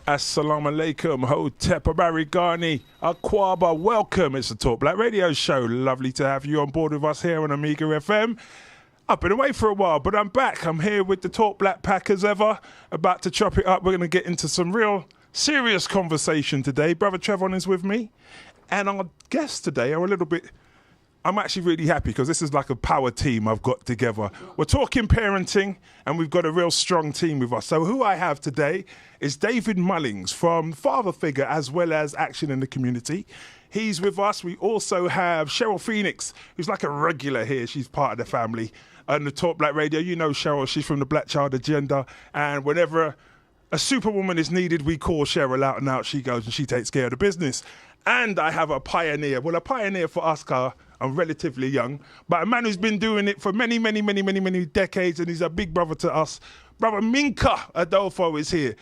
Assalamu alaikum, Hotep Abarigani, Akwaba, welcome. It's the Talk Black Radio Show. Lovely to have you on board with us here on Amiga FM. I've been away for a while, but I'm back. I'm here with the Talk Black pack as ever, about to chop it up. We're going to get into some real serious conversation today. Brother Trevon is with me, and our guests today are a little bit... I'm actually really happy because this is like a power team I've got together. We're talking parenting and we've got a real strong team with us. So who I have today is David Mullins from Father Figure as well as Action in the Community. He's with us. We also have Cheryl Pheonix, who's like a regular here. She's part of the family. On the Talk Black Radio, you know Cheryl, she's from the Black Child Agenda. And whenever a superwoman is needed, we call Cheryl out and out. She goes and she takes care of the business. And I have a pioneer. Well, a pioneer for us, Car. I'm relatively young, but a man who's been doing it for many decades, and he's a big brother to us. Brother Minka Adofo is here.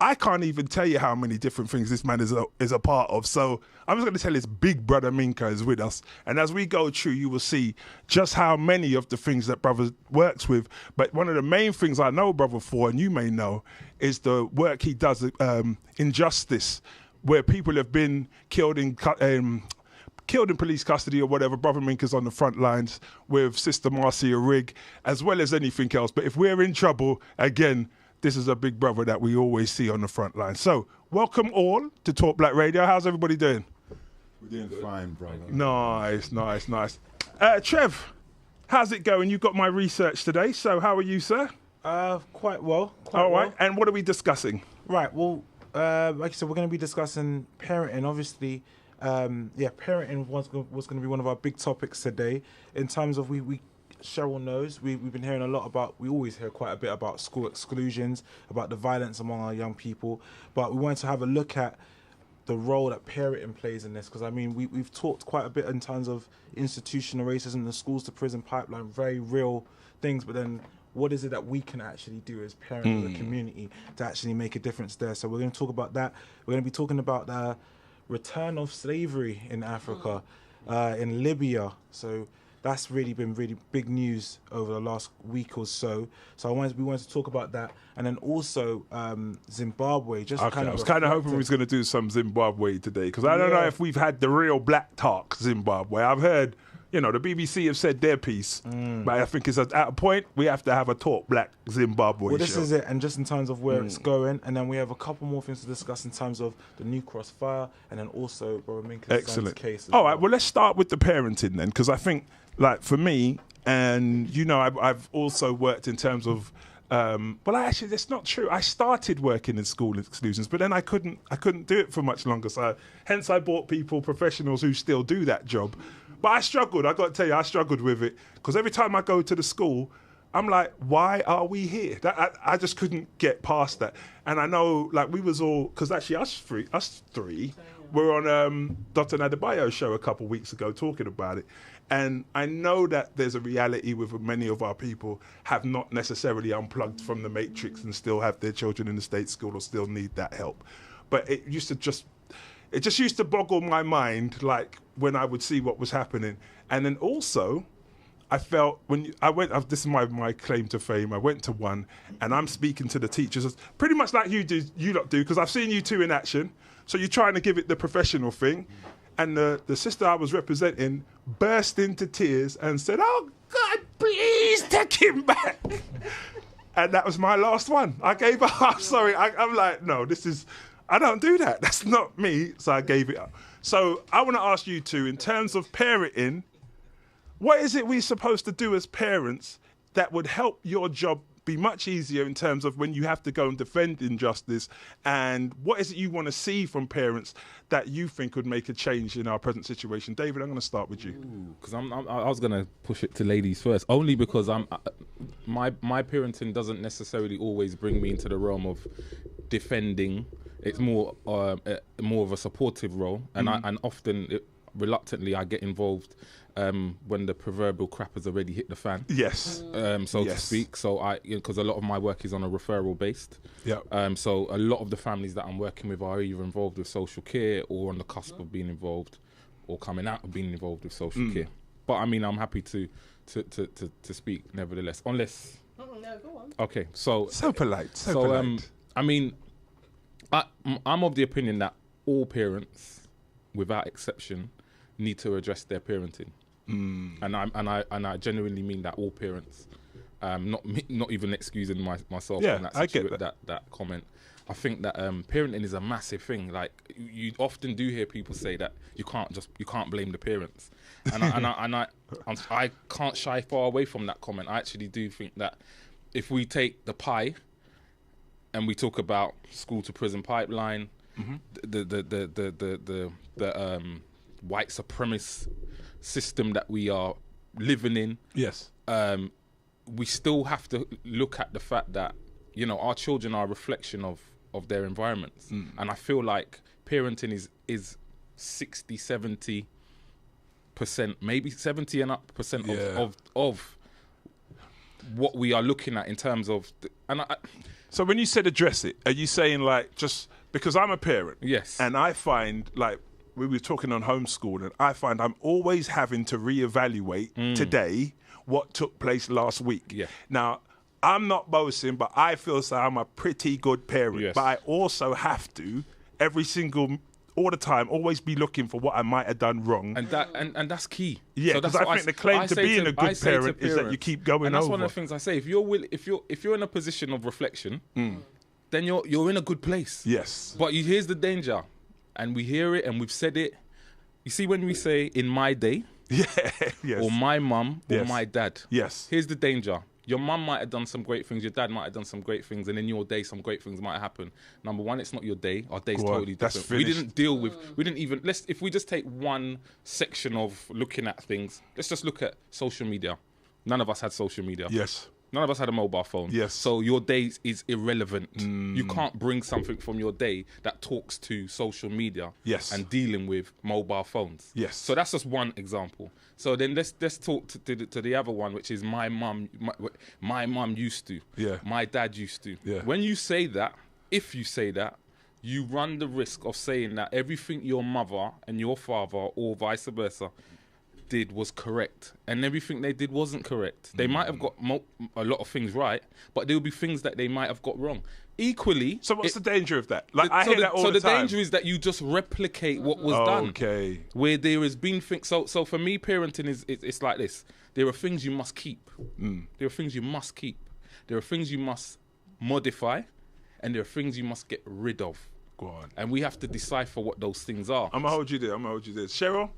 I can't even tell you how many different things this man is a part of. So I'm just going to tell his big brother Minka is with us. And as we go through, you will see just how many of the things that brother works with. But one of the main things I know brother for, and you may know, is the work he does in justice, where people have been killed in police custody or whatever. Brother Minka's on the front lines with Sister Marcia Rigg, as well as anything else. But if we're in trouble, again, this is a big brother that we always see on the front line. So, welcome all to Talk Black Radio. How's everybody doing? We're doing fine, brother. Nice. Trev, how's it going? You've got my research today, so how are you, sir? Quite well. All right, and what are we discussing? Right, well, like I said, we're going to be discussing parenting, obviously. Parenting was going to be one of our big topics today. In terms of Cheryl knows we've been hearing a lot about. We always hear quite a bit about school exclusions, about the violence among our young people. But we wanted to have a look at the role that parenting plays in this, because I mean we've talked quite a bit in terms of institutional racism, the schools to prison pipeline, very real things. But then what is it that we can actually do as parents of the community to actually make a difference there? So we're going to talk about that. We're going to be talking about the return of slavery in Africa, in Libya. So that's really been really big news over the last week or so. So we wanted to talk about that, and then also Zimbabwe. I was kind of hoping we was going to do some Zimbabwe today, because I don't know if we've had the real black talk Zimbabwe. I've heard, the BBC have said their piece, but I think it's at a point we have to have a Talk Black Zimbabwe Well, this show. is it, and just in terms of where it's going, and then we have a couple more things to discuss in terms of the new crossfire, and then also Brother Minka's son's case. All right, well, let's start with the parenting then, because I think, like, for me, and, I've also worked in terms of, actually, that's not true. I started working in school exclusions, but then I couldn't do it for much longer. So hence I brought professionals who still do that job. But I struggled. I got to tell you, I struggled with it, because every time I go to the school, I'm like, why are we here? I just couldn't get past that. And I know, like, we was all, because actually us three were on Dr. Adebayo's show a couple of weeks ago talking about it. And I know that there's a reality with many of our people have not necessarily unplugged from the matrix and still have their children in the state school or still need that help. But it just used to boggle my mind, like, when I would see what was happening. And then also, I felt this is my claim to fame. I went to one, and I'm speaking to the teachers, pretty much like you lot do, because I've seen you two in action. So you're trying to give it the professional thing. And the sister I was representing burst into tears and said, "Oh God, please take him back." And that was my last one. I gave up. I'm sorry. I'm like, no, I don't do that. That's not me. So I gave it up. So I want to ask you two, in terms of parenting, what is it we're supposed to do as parents that would help your job be much easier in terms of when you have to go and defend injustice? And what is it you want to see from parents that you think would make a change in our present situation? David, I'm going to start with you. Because I was going to push it to ladies first, only because my parenting doesn't necessarily always bring me into the realm of defending. It's more of a supportive role, and often reluctantly I get involved when the proverbial crap has already hit the fan. Yes. To speak. So because a lot of my work is on a referral based. Yeah. So a lot of the families that I'm working with are either involved with social care or on the cusp of being involved, or coming out of being involved with social care. But I mean, I'm happy to speak nevertheless, unless. No, go on. Okay, so polite. So polite. I mean, I'm of the opinion that all parents, without exception, need to address their parenting. And I genuinely mean that all parents, not even excusing myself Yeah, from that, I get that comment. I think that parenting is a massive thing. Like you often do hear people say that you can't blame the parents, and I can't shy far away from that comment. I actually do think that if we take the pie and we talk about school to prison pipeline, the white supremacist system that we are living in, yes, we still have to look at the fact that, you know, our children are a reflection of their environments. And I feel like parenting is 60-70%, maybe 70 and up percent of what we are looking at in terms of so when you said address it, are you saying like, just because I'm a parent, yes, and I find, like we were talking on homeschooling, I find I'm always having to reevaluate today what took place last week. Yeah. Now, I'm not boasting, but I feel so I'm a pretty good parent. Yes. But I also have to, all the time, always be looking for what I might have done wrong. and that's key. Yeah, So because that's I what think the claim to being a good parent is that you keep going over. And that's one of the things I say. If you're in a position of reflection, then you're in a good place. Yes. But here's the danger, and we hear it and we've said it. You see, when we say "in my day," yes, or "my mum," or Yes. "my dad," yes, here's the danger. Your mum might have done some great things, your dad might have done some great things, and in your day, some great things might happen. Number one, it's not your day. Our day's Go on, totally that's different. We finished. didn't deal with, if we just take one section of looking at things, let's just look at social media. None of us had social media. yes, None of us had a mobile phone. Yes. So your day is irrelevant. You can't bring something from your day that talks to social media. Yes. And dealing with mobile phones. Yes. So that's just one example. So then let's talk to the other one, which is my mum used to. Yeah. My dad used to. Yeah. When you say that, if you say that, you run the risk of saying that everything your mother and your father, or vice versa, did was correct, and everything they did wasn't correct. They might have got a lot of things right, but there will be things that they might have got wrong. Equally, so what's the danger of that? Like, I hear that all the time. So the danger is that you just replicate what was done. Okay. Where there has been things. So for me, parenting it's like this. There are things you must keep. There are things you must keep. There are things you must modify, and there are things you must get rid of. Go on. And we have to decipher what those things are. I'm gonna hold you there. Cheryl,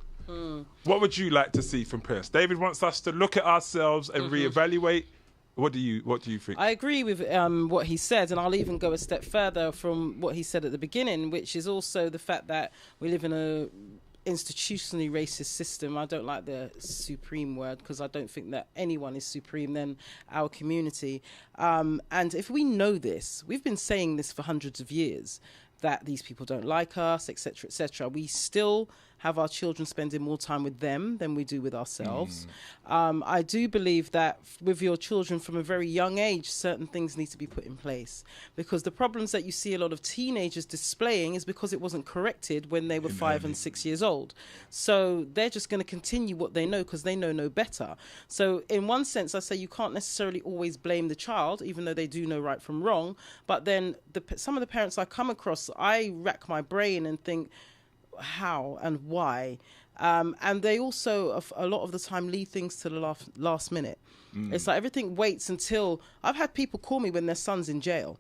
what would you like to see from parents? David wants us to look at ourselves and reevaluate. What do you think? I agree with what he said, and I'll even go a step further from what he said at the beginning, which is also the fact that we live in a institutionally racist system. I don't like the supreme word, because I don't think that anyone is supreme than our community. And if we know this, we've been saying this for hundreds of years, that these people don't like us, etc., etc. We still have our children spending more time with them than we do with ourselves. I do believe that with your children from a very young age, certain things need to be put in place, because the problems that you see a lot of teenagers displaying is because it wasn't corrected when they were 5 and 6 years old. So they're just going to continue what they know because they know no better. So in one sense, I say you can't necessarily always blame the child, even though they do know right from wrong. But then some of the parents I come across, I rack my brain and think, how and why, and they also a lot of the time leave things to the last minute. It's like everything waits until I've had people call me when their son's in jail.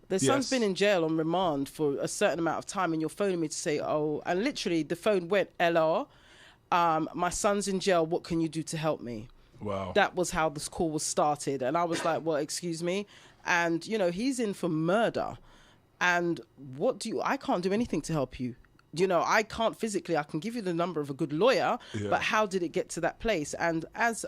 Their son's been in jail on remand for a certain amount of time, and you're phoning me to say, oh, and literally the phone went, hello, my son's in jail, what can you do to help me? Wow. That was how this call was started. And I was like, well, excuse me, and you know, he's in for murder, and I can't do anything to help you. You know, I can't physically, I can give you the number of a good lawyer, but how did it get to that place? And as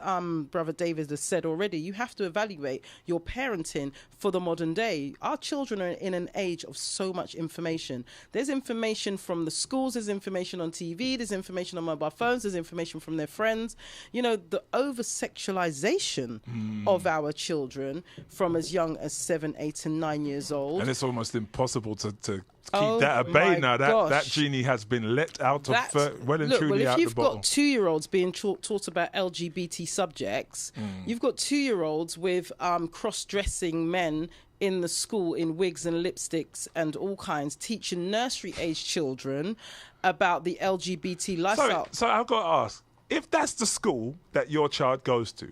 Brother David has said already, you have to evaluate your parenting for the modern day. Our children are in an age of so much information. There's information from the schools, there's information on TV, there's information on mobile phones, there's information from their friends. You know, the over-sexualization of our children from as young as 7, 8 and 9 years old. And it's almost impossible to Keep that at bay my now. gosh. That genie has been let out of well and look, truly well, out if the you've bottle. got 2-year-olds being taught about LGBT subjects, you've got 2-year-olds with cross-dressing men in the school in wigs and lipsticks and all kinds, teaching nursery-age children about the LGBT lifestyle. So I've got to ask, if that's the school that your child goes to,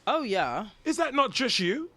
Oh, yeah. is that not just you?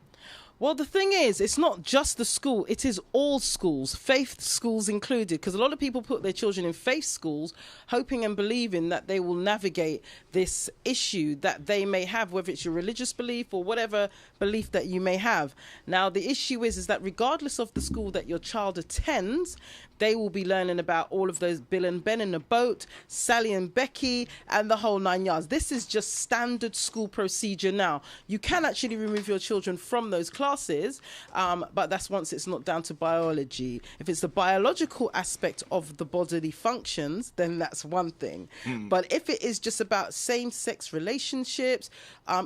Well, the thing is, it's not just the school. It is all schools, faith schools included, because a lot of people put their children in faith schools hoping and believing that they will navigate this issue that they may have, whether it's your religious belief or whatever belief that you may have. Now, the issue is that regardless of the school that your child attends, they will be learning about all of those Bill and Ben in the boat, Sally and Becky, and the whole 9 yards. This is just standard school procedure now. You can actually remove your children from those classes, but that's once it's not down to biology. If it's the biological aspect of the bodily functions, then that's one thing. But if it is just about same-sex relationships,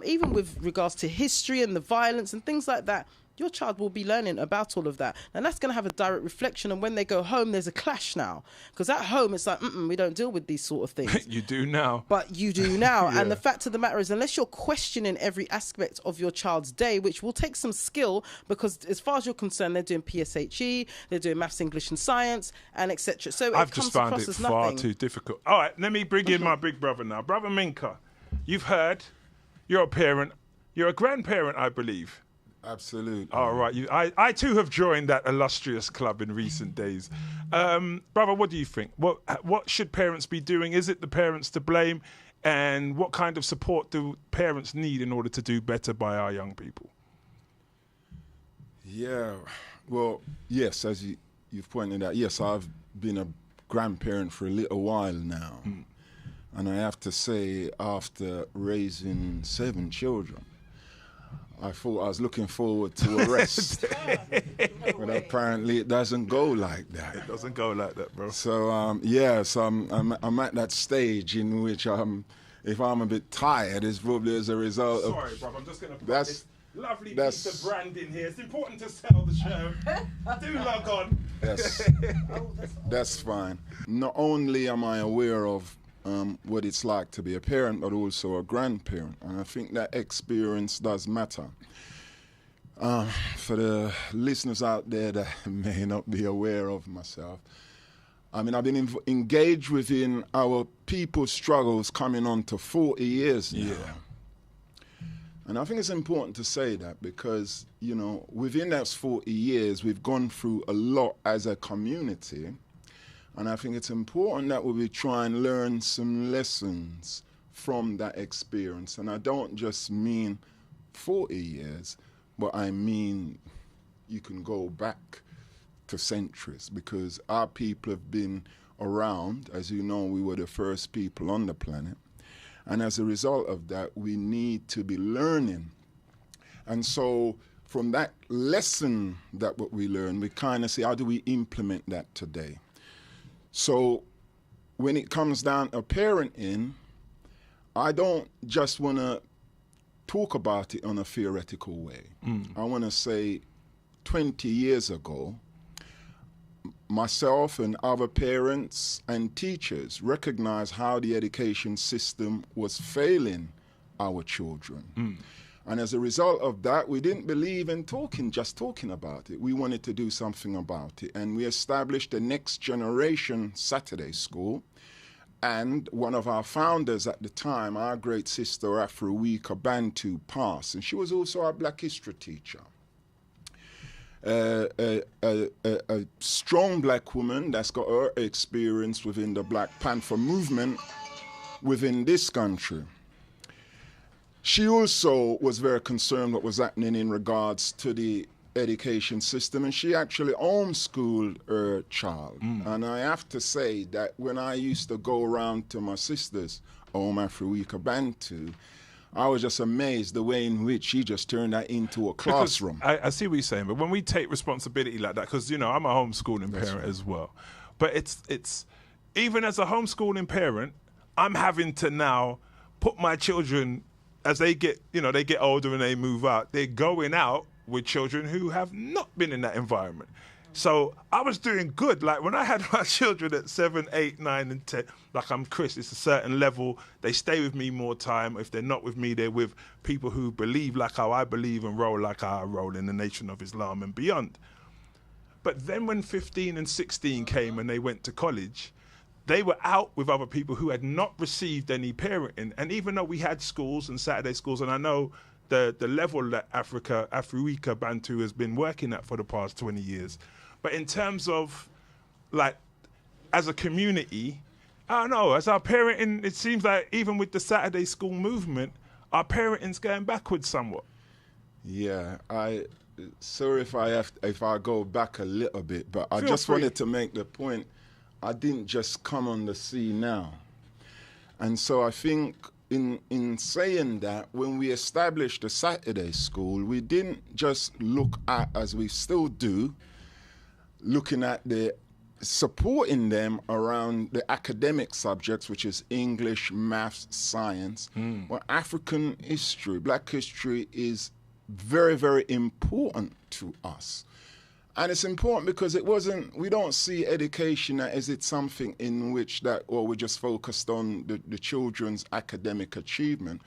even with regards to history and the violence and things like that, your child will be learning about all of that. And that's going to have a direct reflection. And when they go home, there's a clash now. Because at home, it's like, we don't deal with these sort of things. You do now. But you do now. Yeah. And the fact of the matter is, unless you're questioning every aspect of your child's day, which will take some skill, because as far as you're concerned, they're doing PSHE, they're doing maths, English and science, and etc. So I've it comes just found across it as far nothing. too difficult. All right, let me bring in my big brother now. Brother Minka, you've heard, you're a parent, you're a grandparent, I believe. Absolutely. All right, I too have joined that illustrious club in recent days. Brother, what do you think? What should parents be doing? Is it the parents to blame? And what kind of support do parents need in order to do better by our young people? Yeah. Well, yes, as you've pointed out, yes, I've been a grandparent for a little while now. And I have to say, after raising 7 children, I thought I was looking forward to a rest. But apparently it doesn't go like that. It doesn't go like that, bro. So, so I'm at that stage in which if I'm a bit tired, it's probably as a result of... Sorry, brother, I'm just going to put That's- this lovely that's- piece of branding here. It's important to sell the show. Do log on. That's fine. Not only am I aware of what it's like to be a parent, but also a grandparent. And I think that experience does matter. For the listeners out there that may not be aware of myself, I mean, I've been engaged within our people's struggles coming on to 40 years now. Yeah. And I think it's important to say that because, within those 40 years, we've gone through a lot as a community. And I think it's important that we try and learn some lessons from that experience. And I don't just mean 40 years, but I mean you can go back to centuries because our people have been around. As you know, we were the first people on the planet. And as a result of that, we need to be learning. And so from that lesson that what we learn, we kind of say, how do we implement that today? So when it comes down to parenting, I don't just want to talk about it on a theoretical way. I want to say 20 years ago, myself and other parents and teachers recognized how the education system was failing our children. And as a result of that, we didn't believe in just talking about it. We wanted to do something about it. And we established the Next Generation Saturday School. And one of our founders at the time, our great sister, Afruika Bantu, passed. And she was also our Black history teacher. A strong black woman that's got her experience within the Black Panther movement within this country. She also was very concerned what was happening in regards to the education system, and she actually homeschooled her child. And I have to say that when I used to go around to my sister's home, Afruika Bantu, I was just amazed the way in which she just turned that into a classroom. I see what you're saying, but when we take responsibility like that, because, I'm a homeschooling parent as well, but it's even as a homeschooling parent, I'm having to now put my children, as they get, they get older and they move out, they're going out with children who have not been in that environment. So I was doing good. Like when I had my children at 7, 8, 9, and 10, like I'm Chris, it's a certain level. They stay with me more time. If they're not with me, they're with people who believe like how I believe and roll like how I roll in the Nation of Islam and beyond. But then when 15 and 16 came and they went to college, they were out with other people who had not received any parenting. And even though we had schools and Saturday schools, and I know the level that Afruika Bantu has been working at for the past 20 years, but in terms of, like, as a community, I don't know, as our parenting, it seems like even with the Saturday school movement, our parenting's going backwards somewhat. Yeah, sorry if I go back a little bit, but I just free. wanted to make the point, I didn't just come on the scene now. And so I think in saying that, when we established the Saturday school, we didn't just look at, as we still do, looking at the supporting them around the academic subjects, which is English, maths, science. Well, African history, black history is very, very important to us. And it's important because we don't see education as it's something in which we're just focused on the children's academic achievement.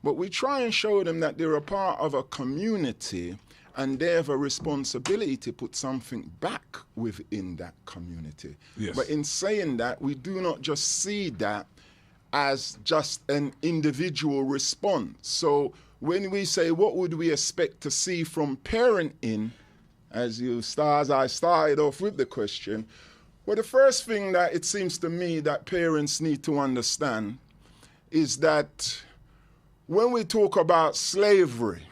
But we try and show them that they're a part of a community and they have a responsibility to put something back within that community. Yes. But in saying that, we do not just see that as just an individual response. So when we say, what would we expect to see from parenting, as I started off with the question, well, the first thing that it seems to me that parents need to understand is that when we talk about slavery,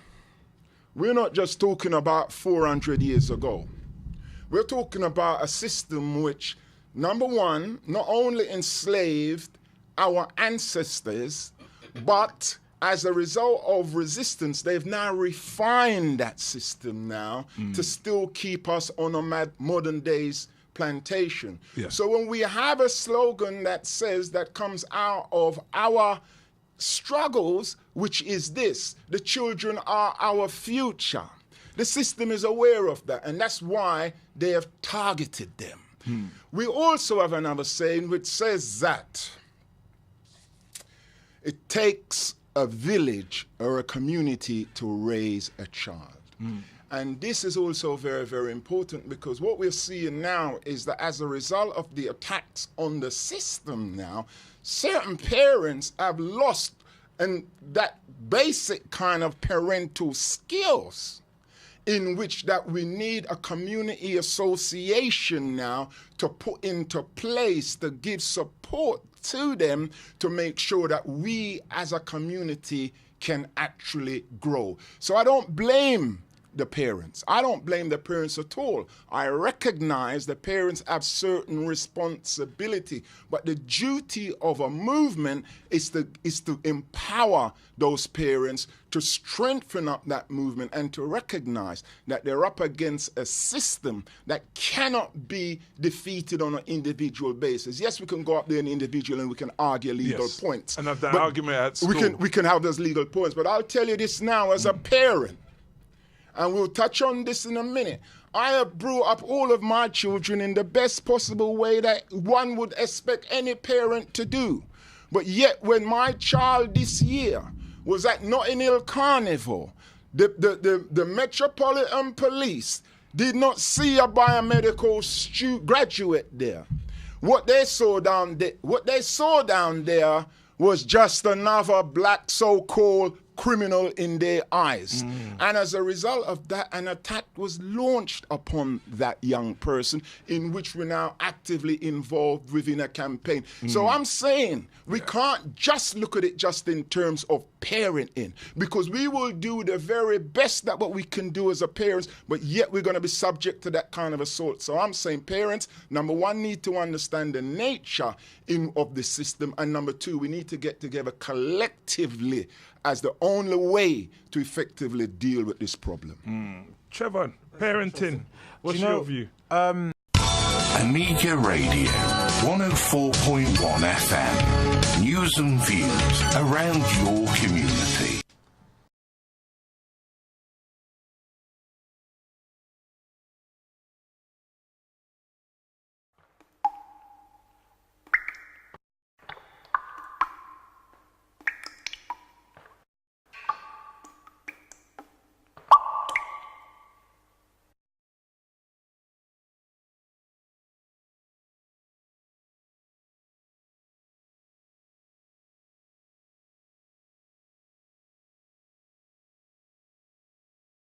we're not just talking about 400 years ago. We're talking about a system which, number one, not only enslaved our ancestors, but as a result of resistance, they've now refined that system now to still keep us on a modern day's plantation. Yeah. So when we have a slogan that comes out of our struggles, which is this: the children are our future. The system is aware of that, and that's why they have targeted them. We also have another saying which says that it takes a village or a community to raise a child. And this is also very, very important, because what we're seeing now is that as a result of the attacks on the system now, certain parents have lost that basic kind of parental skills in which that we need a community association now to put into place to give support to them to make sure that we as a community can actually grow. So I don't blame the parents. I don't blame the parents at all. I recognize the parents have certain responsibility, but the duty of a movement is to empower those parents to strengthen up that movement and to recognize that they're up against a system that cannot be defeated on an individual basis. Yes, we can go up there in individual and we can argue legal points. And have that argument at school. We can have those legal points. But I'll tell you this now as a parent, and we'll touch on this in a minute. I have brought up all of my children in the best possible way that one would expect any parent to do. But yet when my child this year was at Notting Hill Carnival, the Metropolitan Police did not see a biomedical graduate there. What they saw down there was just another black so-called criminal in their eyes. And as a result of that, an attack was launched upon that young person, in which we're now actively involved within a campaign. So I'm saying we can't just look at it just in terms of parenting, because we will do the very best that what we can do as a parents, but yet we're going to be subject to that kind of assault. So I'm saying parents, number one, need to understand the nature of the system, and number two, we need to get together collectively as the only way to effectively deal with this problem. Trevon, parenting, what's your view? Amiga Radio, 104.1 FM. News and views around your community.